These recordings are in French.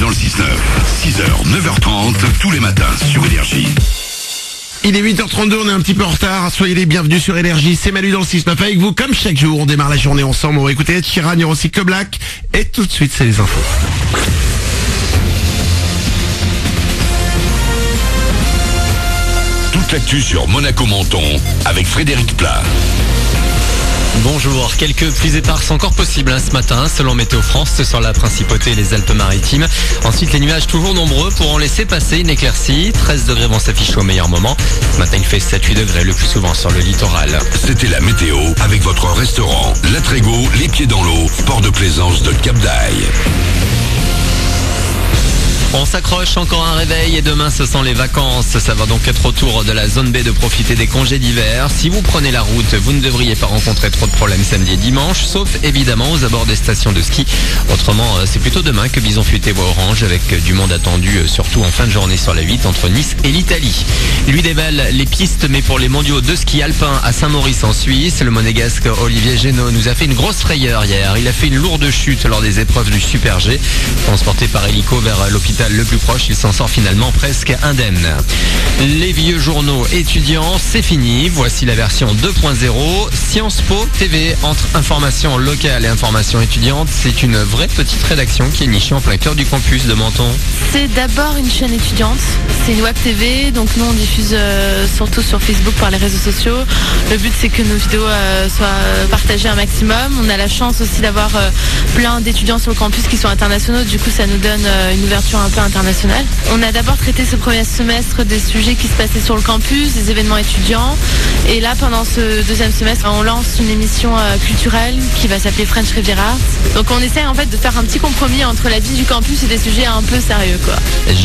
dans le 6-9. 6h, 9h30, tous les matins sur Énergie. Il est 8h32, on est un petit peu en retard. Soyez les bienvenus sur Énergie. C'est Manu dans le 6-9 avec vous. Comme chaque jour, on démarre la journée ensemble. On va écouter Ed Sheeran, il y aura aussi Que Black. Et tout de suite, c'est les infos. Toute l'actu sur Monaco-Menton avec Frédéric Plat. Bonjour, quelques pluies éparses encore possibles ce matin, selon Météo France, sur la Principauté et les Alpes-Maritimes. Ensuite, les nuages toujours nombreux pourront laisser passer une éclaircie. 13 degrés vont s'afficher au meilleur moment. Ce matin, il fait 7-8 degrés le plus souvent sur le littoral. C'était la météo avec votre restaurant La Trégo, les pieds dans l'eau, port de plaisance de Cap d'Aille. On s'accroche, encore un réveil et demain ce sont les vacances. Ça va donc être au tour de la zone B de profiter des congés d'hiver. Si vous prenez la route, vous ne devriez pas rencontrer trop de problèmes samedi et dimanche, sauf évidemment aux abords des stations de ski. Autrement, c'est plutôt demain que Bison Futé voit orange avec du monde attendu, surtout en fin de journée sur la 8 entre Nice et l'Italie. Lui déballe les pistes, mais pour les mondiaux de ski alpin à Saint-Maurice en Suisse, le monégasque Olivier Génaud nous a fait une grosse frayeur hier. Il a fait une lourde chute lors des épreuves du Super G. Transporté par hélico vers l'hôpital le plus proche, il s'en sort finalement presque indemne. Les vieux journaux étudiants, c'est fini. Voici la version 2.0. Sciences Po TV, entre information locale et information étudiante, c'est une vraie petite rédaction qui est nichée en plein cœur du campus de Menton. C'est d'abord une chaîne étudiante, c'est une web TV, donc nous on diffuse surtout sur Facebook par les réseaux sociaux. Le but c'est que nos vidéos soient partagées un maximum. On a la chance aussi d'avoir plein d'étudiants sur le campus qui sont internationaux, du coup ça nous donne une ouverture un peu internationale. On a d'abord traité ce premier semestre des sujets qui se passaient sur le campus, des événements étudiants, et là pendant ce deuxième semestre on lance une émission culturelle qui va s'appeler French Riviera. Donc on essaie en fait de faire un petit compromis entre la vie du campus et des sujets un peu sérieux quoi.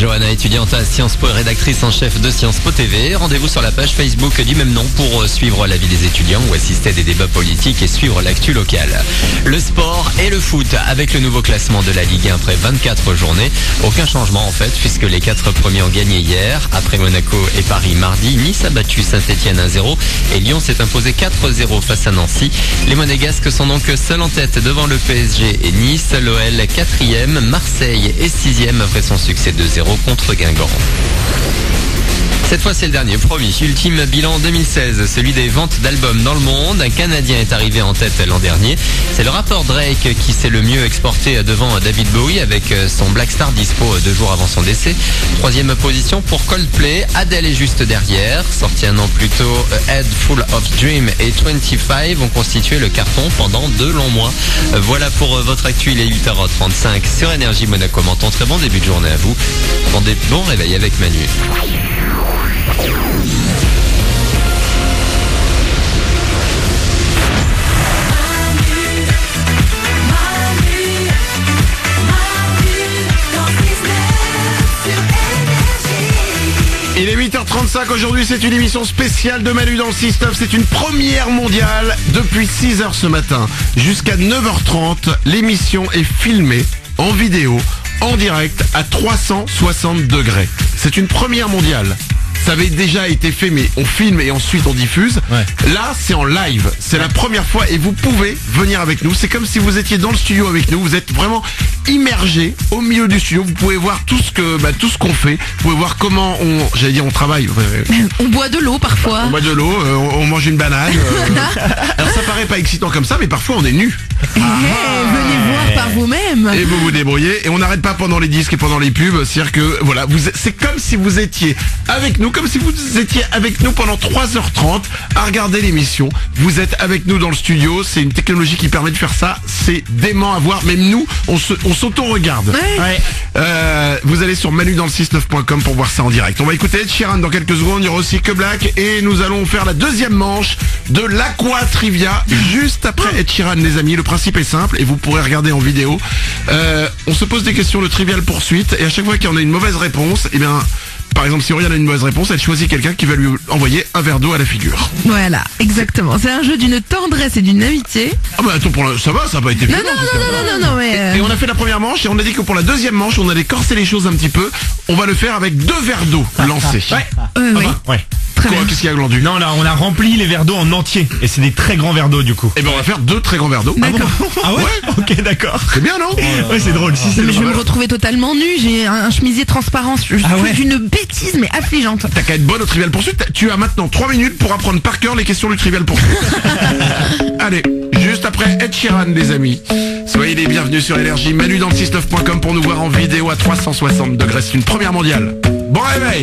Johanna, étudiante à Sciences Po et rédactrice en chef de Sciences Po TV. Rendez-vous sur la page Facebook du même nom pour suivre la vie des étudiants ou assister à des débats politiques et suivre l'actu locale. Le sport et le foot avec le nouveau classement de la Ligue 1 après 24 journées. Aucun changement en fait puisque les 4 premiers ont gagné hier. Après Monaco et Paris mardi, Nice a battu Saint-Etienne 1-0 et Lyon s'est imposé 4-0 face à Nancy. Les Monégasques sont donc seuls en tête devant le PSG et Nice. L'OL 4e, Marseille est 6e après son succès 2-0 contre Guingamp. Cette fois c'est le dernier, promis. Ultime bilan 2016, celui des ventes d'albums dans le monde. Un Canadien est arrivé en tête l'an dernier. C'est le rappeur Drake qui s'est le mieux exporté devant David Bowie avec son Black Star dispo 2 jours avant son décès. 3e position pour Coldplay, Adele est juste derrière. Sorti un an plus tôt, Head Full of Dream et 25 ont constitué le carton pendant 2 longs mois. Voilà pour votre actu, il est 8h35 sur Énergie Monaco Menton. Très bon début de journée à vous. Bon réveil avec Manu. Il est 8h35, aujourd'hui c'est une émission spéciale de Manu dans le 6-9. C'est une première mondiale depuis 6h ce matin. Jusqu'à 9h30, l'émission est filmée en vidéo, en direct, à 360 degrés. C'est une première mondiale. Ça avait déjà été fait, mais on filme et ensuite on diffuse. Ouais. Là, c'est en live. C'est la première fois et vous pouvez venir avec nous. C'est comme si vous étiez dans le studio avec nous. Vous êtes vraiment immergé au milieu du studio. Vous pouvez voir tout ce qu'on fait. Vous pouvez voir comment on travaille. On boit de l'eau parfois. On boit de l'eau, on mange une banane. Alors ça paraît pas excitant comme ça, mais parfois on est nus. Venez voir par vous-même. Et vous vous débrouillez. Et on n'arrête pas pendant les disques et pendant les pubs. C'est-à-dire que voilà, c'est comme si vous étiez avec nous, comme si vous étiez avec nous pendant 3h30 à regarder l'émission. Vous êtes avec nous dans le studio. C'est une technologie qui permet de faire ça. C'est dément à voir. Même nous, on s'auto-regarde. Ouais. Vous allez sur manudansle69.com pour voir ça en direct. On va écouter Ed Sheeran dans quelques secondes. Il y aura aussi Que Black. Et nous allons faire la deuxième manche de l'Aqua Trivia juste après Ed Sheeran, les amis. Le principe est simple et vous pourrez regarder en vidéo. On se pose des questions de Trivial Poursuite et à chaque fois qu'il y en a une mauvaise réponse, eh bien, par exemple, si Oriane a une mauvaise réponse, elle choisit quelqu'un qui va lui envoyer un verre d'eau à la figure. Voilà, exactement. C'est un jeu d'une tendresse et d'une amitié. Ah bah attends, ça va, ça n'a pas été violent. Non, mais... Et on a fait la première manche et on a dit que pour la deuxième manche, on allait corser les choses un petit peu. On va le faire avec 2 verres d'eau lancés. Ouais. très Quoi, bien. qu'est-ce qu'il y a, Glandu? Non, là, on a rempli les verres d'eau en entier. Et c'est des très grands verres d'eau, du coup. Eh ben, on va faire 2 très grands verres d'eau. D'accord. Ah ouais? Ok, d'accord. C'est bien, non? Ouais, c'est drôle. Si, c'est Mais je vais drôle. me retrouver totalement nue, j'ai un chemisier transparent, je Ah ouais. suis d'une bêtise mais affligeante. T'as qu'à être bonne au Trivial Pursuit. Tu as maintenant 3 minutes pour apprendre par cœur les questions du Trivial Pursuit. Allez, juste après Ed Sheeran, les amis. Soyez les bienvenus sur Énergie. Manu dans le 69.com pour nous voir en vidéo à 360 degrés. C'est une première mondiale. Bon réveil!